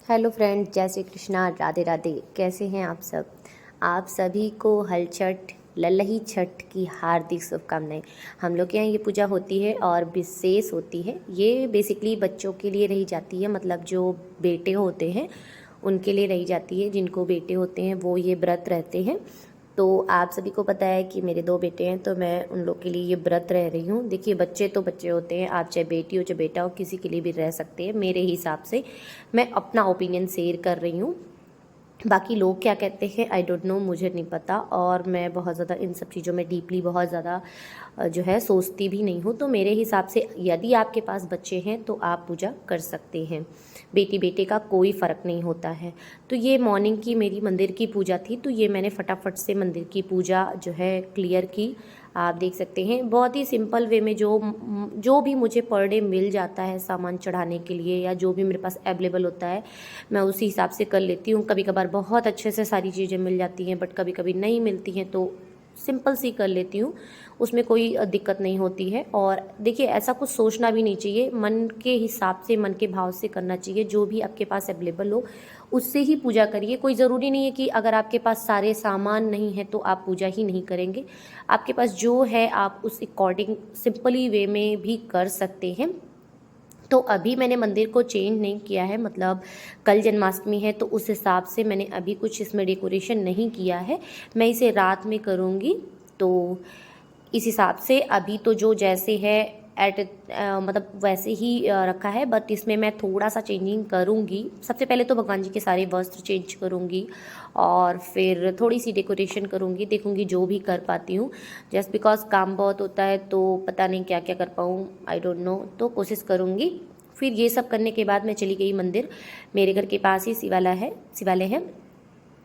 Hello friends, जय श्री कृष्णा, राधे राधे। कैसे हैं आप सब? आप सभी को हल छठ, लल्लही छठ की हार्दिक शुभकामनाएं। हम लोग के यहाँ ये पूजा होती है और विशेष होती है। ये बेसिकली बच्चों के लिए रही जाती है, मतलब जो बेटे होते हैं उनके लिए रही जाती है। जिनको बेटे होते हैं वो ये व्रत रहते हैं। तो आप सभी को पता है कि मेरे 2 बेटे हैं, तो मैं उन लोग के लिए ये व्रत रह रही हूँ। देखिए, बच्चे तो बच्चे होते हैं, आप चाहे बेटी हो चाहे बेटा हो, किसी के लिए भी रह सकते हैं। मेरे हिसाब से मैं अपना ओपिनियन शेयर कर रही हूँ। बाकी लोग क्या कहते हैं आई डोंट नो, मुझे नहीं पता। और मैं बहुत ज़्यादा इन सब चीज़ों में डीपली बहुत ज़्यादा जो है सोचती भी नहीं हूँ। तो मेरे हिसाब से यदि आपके पास बच्चे हैं तो आप पूजा कर सकते हैं। बेटी बेटे का कोई फ़र्क नहीं होता है। तो ये मॉर्निंग की मेरी मंदिर की पूजा थी, तो ये मैंने फटाफट से मंदिर की पूजा जो है क्लियर की। आप देख सकते हैं बहुत ही सिंपल वे में जो भी मुझे पर डे मिल जाता है सामान चढ़ाने के लिए, या जो भी मेरे पास अवेलेबल होता है मैं उसी हिसाब से कर लेती हूँ। कभी कभार बहुत अच्छे से सारी चीज़ें मिल जाती हैं, बट कभी कभी नहीं मिलती हैं, तो सिंपल सी कर लेती हूँ। उसमें कोई दिक्कत नहीं होती है। और देखिए, ऐसा कुछ सोचना भी नहीं चाहिए, मन के हिसाब से, मन के भाव से करना चाहिए। जो भी आपके पास अवेलेबल हो उससे ही पूजा करिए। कोई ज़रूरी नहीं है कि अगर आपके पास सारे सामान नहीं है तो आप पूजा ही नहीं करेंगे। आपके पास जो है आप उस अकॉर्डिंग सिंपली वे में भी कर सकते हैं। तो अभी मैंने मंदिर को चेंज नहीं किया है, मतलब कल जन्माष्टमी है तो उस हिसाब से मैंने अभी कुछ इसमें डेकोरेशन नहीं किया है। मैं इसे रात में करूँगी। तो इस हिसाब से अभी तो जो जैसे है मतलब वैसे ही रखा है, बट इसमें मैं थोड़ा सा चेंजिंग करूँगी। सबसे पहले तो भगवान जी के सारे वस्त्र चेंज करूँगी और फिर थोड़ी सी डेकोरेशन करूँगी, देखूँगी जो भी कर पाती हूँ। जस्ट बिकॉज काम बहुत होता है तो पता नहीं क्या क्या कर पाऊँ, आई डोंट नो, तो कोशिश करूँगी। फिर ये सब करने के बाद मैं चली गई मंदिर। मेरे घर के पास ही शिवालय है।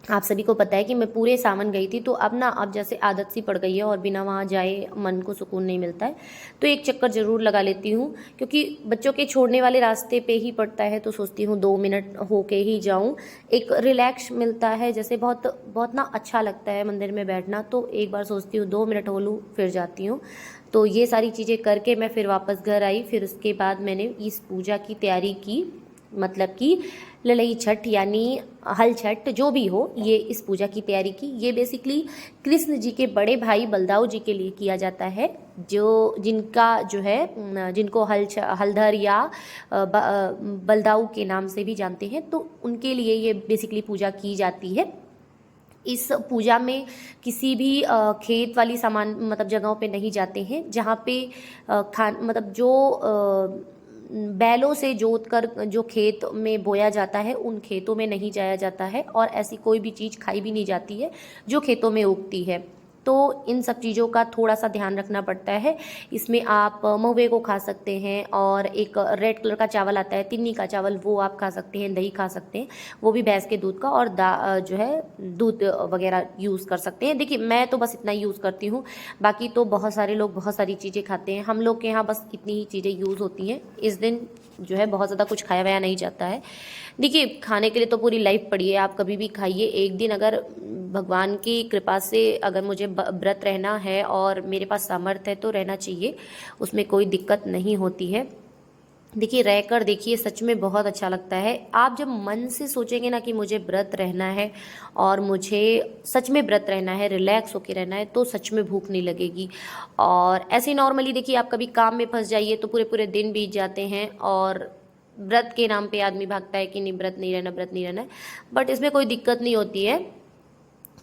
आप सभी को पता है कि मैं पूरे सावन गई थी, तो अब जैसे आदत सी पड़ गई है और बिना वहाँ जाए मन को सुकून नहीं मिलता है। तो एक चक्कर ज़रूर लगा लेती हूँ, क्योंकि बच्चों के छोड़ने वाले रास्ते पे ही पड़ता है, तो सोचती हूँ 2 मिनट होके ही जाऊँ। एक रिलैक्स मिलता है, जैसे बहुत बहुत ना अच्छा लगता है मंदिर में बैठना। तो एक बार सोचती हूँ 2 मिनट हो लूँ फिर जाती हूँ। तो ये सारी चीज़ें करके मैं फिर वापस घर आई। फिर उसके बाद मैंने इस पूजा की तैयारी की, मतलब कि ललई छठ यानी हल छठ जो भी हो, ये इस पूजा की तैयारी की। ये बेसिकली कृष्ण जी के बड़े भाई बलदाऊ जी के लिए किया जाता है, जो जिनका जो है जिनको हलधर या बलदाऊ के नाम से भी जानते हैं, तो उनके लिए ये बेसिकली पूजा की जाती है। इस पूजा में किसी भी खेत वाली सामान मतलब जगहों पे नहीं जाते हैं, जहाँ पे खान मतलब जो बैलों से जोत कर जो खेत में बोया जाता है उन खेतों में नहीं जाया जाता है, और ऐसी कोई भी चीज़ खाई भी नहीं जाती है जो खेतों में उगती है। तो इन सब चीज़ों का थोड़ा सा ध्यान रखना पड़ता है। इसमें आप महुए को खा सकते हैं, और एक रेड कलर का चावल आता है तिन्नी का चावल, वो आप खा सकते हैं। दही खा सकते हैं, वो भी भैंस के दूध का, और जो है दूध वगैरह यूज़ कर सकते हैं। देखिए, मैं तो बस इतना यूज़ करती हूँ, बाकी तो बहुत सारे लोग बहुत सारी चीज़ें खाते हैं। हम लोग के यहाँ बस इतनी ही चीज़ें यूज़ होती हैं। इस दिन जो है बहुत ज़्यादा कुछ खाया वाया नहीं जाता है। देखिए, खाने के लिए तो पूरी लाइफ पड़ी है, आप कभी भी खाइए। एक दिन अगर भगवान की कृपा से अगर मुझे व्रत रहना है और मेरे पास सामर्थ्य है तो रहना चाहिए, उसमें कोई दिक्कत नहीं होती है। देखिए, रहकर देखिए, सच में बहुत अच्छा लगता है। आप जब मन से सोचेंगे ना कि मुझे व्रत रहना है और मुझे सच में व्रत रहना है, रिलैक्स होकर रहना है, तो सच में भूख नहीं लगेगी। और ऐसे नॉर्मली देखिए, आप कभी काम में फंस जाइए तो पूरे पूरे दिन बीत जाते हैं, और व्रत के नाम पे आदमी भागता है कि नहीं व्रत नहीं रहना, व्रत नहीं रहना है। बट इसमें कोई दिक्कत नहीं होती है।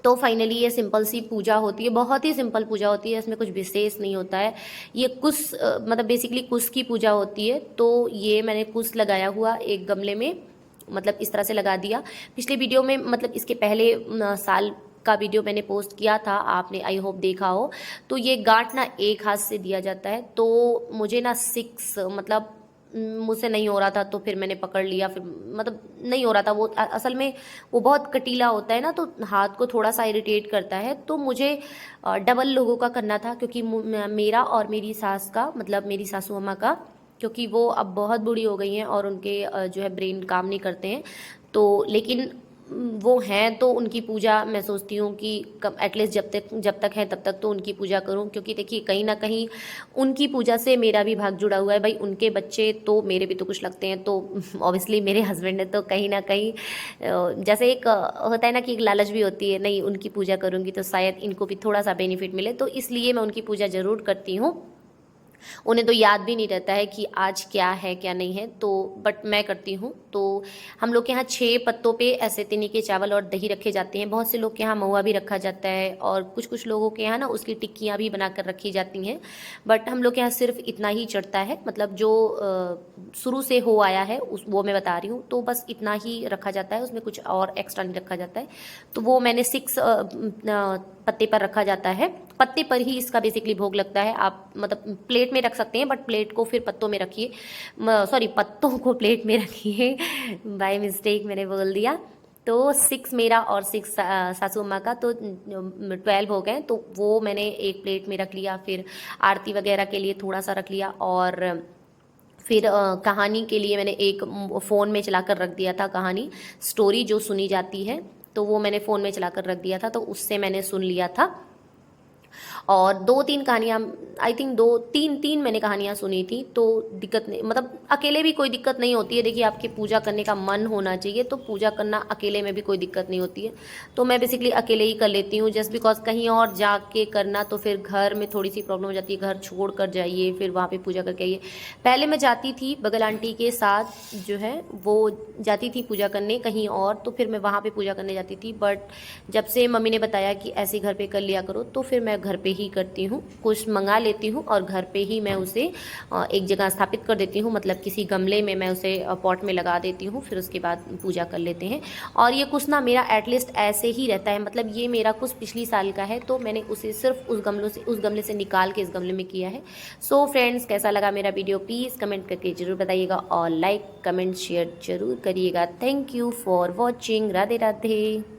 तो फाइनली ये सिंपल सी पूजा होती है, बहुत ही सिंपल पूजा होती है, इसमें कुछ विशेष नहीं होता है। ये कुश मतलब बेसिकली कुश की पूजा होती है। तो ये मैंने कुश लगाया हुआ एक गमले में, मतलब इस तरह से लगा दिया। पिछले वीडियो में, मतलब इसके पहले साल का वीडियो मैंने पोस्ट किया था, आपने आई होप देखा हो। तो ये गांठ ना एक हाथ से दिया जाता है, तो मुझे ना 6 मतलब मुझसे नहीं हो रहा था, तो फिर मैंने पकड़ लिया। फिर मतलब नहीं हो रहा था वो, असल में वो बहुत कटीला होता है ना, तो हाथ को थोड़ा सा इरिटेट करता है। तो मुझे डबल लोगों का करना था, क्योंकि मेरा और मेरी सास का, मतलब मेरी सासू अम्मा का, क्योंकि वो अब बहुत बूढ़ी हो गई हैं और उनके जो है ब्रेन काम नहीं करते हैं। तो लेकिन वो हैं तो उनकी पूजा मैं सोचती हूँ कि कम एटलीस्ट जब तक हैं तब तक तो उनकी पूजा करूँ, क्योंकि देखिए कहीं ना कहीं उनकी पूजा से मेरा भी भाग जुड़ा हुआ है। भाई उनके बच्चे तो मेरे भी तो कुछ लगते हैं, तो ऑब्वियसली मेरे हस्बैंड है, तो कहीं ना कहीं जैसे एक होता है ना कि एक लालच भी होती है, नहीं उनकी पूजा करूँगी तो शायद इनको भी थोड़ा सा बेनिफिट मिले, तो इसलिए मैं उनकी पूजा ज़रूर करती हूँ। उन्हें तो याद भी नहीं रहता है कि आज क्या है क्या नहीं है, तो बट मैं करती हूँ। तो हम लोग के यहाँ 6 पत्तों पे ऐसे तिनी के चावल और दही रखे जाते हैं। बहुत से लोग के यहाँ महुआ भी रखा जाता है, और कुछ कुछ लोगों के यहाँ ना उसकी टिक्कियाँ भी बनाकर रखी जाती हैं। बट हम लोग के यहाँ सिर्फ इतना ही चढ़ता है, मतलब जो शुरू से हो आया है उस वो मैं बता रही हूँ, तो बस इतना ही रखा जाता है, उसमें कुछ और एक्स्ट्रा नहीं रखा जाता है। तो वो मैंने 6 पत्ते पर रखा जाता है। पत्ते पर ही इसका बेसिकली भोग लगता है। आप मतलब प्लेट में रख सकते हैं, बट प्लेट को फिर पत्तों में रखिए, सॉरी पत्तों को प्लेट में रखिए बाय मिस्टेक मैंने बोल दिया। तो 6 मेरा और 6 सासू माँ का, तो 12 हो गए। तो वो मैंने एक प्लेट में रख लिया, फिर आरती वगैरह के लिए थोड़ा सा रख लिया, और फिर कहानी के लिए मैंने एक फ़ोन में चलाकर रख दिया था। कहानी स्टोरी जो सुनी जाती है, तो वो मैंने फ़ोन में चलाकर रख दिया था, तो उससे मैंने सुन लिया था। और 2-3 कहानियाँ, आई थिंक 2-3 मैंने कहानियाँ सुनी थी, तो दिक्कत नहीं, मतलब अकेले भी कोई दिक्कत नहीं होती है। देखिए आपकी पूजा करने का मन होना चाहिए, तो पूजा करना अकेले में भी कोई दिक्कत नहीं होती है। तो मैं बेसिकली अकेले ही कर लेती हूँ, जस्ट बिकॉज कहीं और जाके करना तो फिर घर में थोड़ी सी प्रॉब्लम हो जाती है। घर छोड़ कर जाइए, फिर वहाँ पे पूजा करके आइए। पहले मैं जाती थी बगल आंटी के साथ, जो है वो जाती थी पूजा करने कहीं और, तो फिर मैं वहाँ पे पूजा करने जाती थी। बट जब से मम्मी ने बताया कि ऐसे घर पे कर लिया करो, तो फिर मैं घर पे ही करती हूँ। कुछ मंगा लेती हूँ और घर पे ही मैं उसे एक जगह स्थापित कर देती हूँ, मतलब किसी गमले में मैं उसे पॉट में लगा देती हूँ, फिर उसके बाद पूजा कर लेते हैं। और ये कुछ ना मेरा एटलीस्ट ऐसे ही रहता है, मतलब ये मेरा कुछ पिछली साल का है, तो मैंने उसे सिर्फ उस गमले से निकाल के इस गमले में किया है। सो फ्रेंड्स, कैसा लगा मेरा वीडियो प्लीज़ कमेंट करके ज़रूर बताइएगा, और लाइक कमेंट शेयर ज़रूर करिएगा। Thank you for watching. Radhe Radhe.